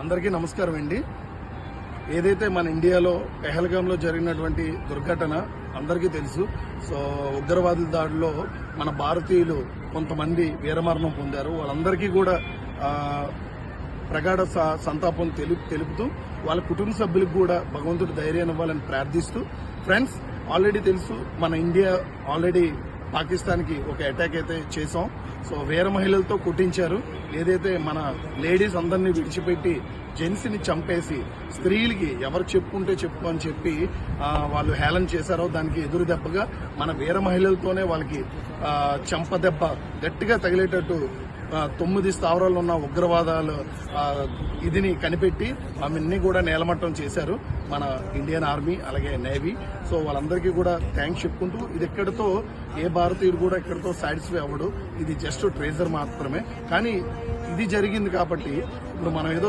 అందరికీ నమస్కారం అండి. ఏదైతే మన ఇండియాలో పెహల్గాంలో జరిగినటువంటి దుర్ఘటన అందరికీ తెలుసు. సో ఉగ్రవాదుల దాడిలో మన భారతీయులు కొంతమంది వీరమరణం పొందారు. వాళ్ళందరికీ కూడా ప్రగాఢ సంతాపం తెలుపుతూ వాళ్ళ కుటుంబ సభ్యులకు కూడా భగవంతుడు ధైర్యాన్ని ఇవ్వాలని ప్రార్థిస్తూ, ఫ్రెండ్స్ ఆల్రెడీ తెలుసు మన ఇండియా ఆల్రెడీ పాకిస్తాన్కి ఒక అటాక్ అయితే చేసాం. సో వీర మహిళలతో కొట్టించారు. ఏదైతే మన లేడీస్ అందరినీ విడిచిపెట్టి జెంట్స్ ని చంపేసి స్త్రీలకి ఎవరు చెప్పుకుంటే చెప్పు అని చెప్పి వాళ్ళు హేళన చేశారో దానికి ఎదురు దెబ్బగా మన వీర మహిళలతోనే వాళ్ళకి చంప దెబ్బ గట్టిగా తగిలేటట్టు 9 స్థావరాల్లో ఉన్న ఉగ్రవాదాలు ఇదిని కనిపెట్టి అవన్నీ కూడా నేలమట్టం చేశారు మన ఇండియన్ ఆర్మీ అలాగే నేవీ. సో వాళ్ళందరికీ కూడా థ్యాంక్స్ చెప్పుకుంటూ, ఇది ఎక్కడితో ఏ భారతీయుడు కూడా ఎక్కడితో సాటిస్ఫై అవ్వడు. ఇది జస్ట్ ట్రేజర్ మాత్రమే. కానీ ఇది జరిగింది కాబట్టి ఇప్పుడు మనం ఏదో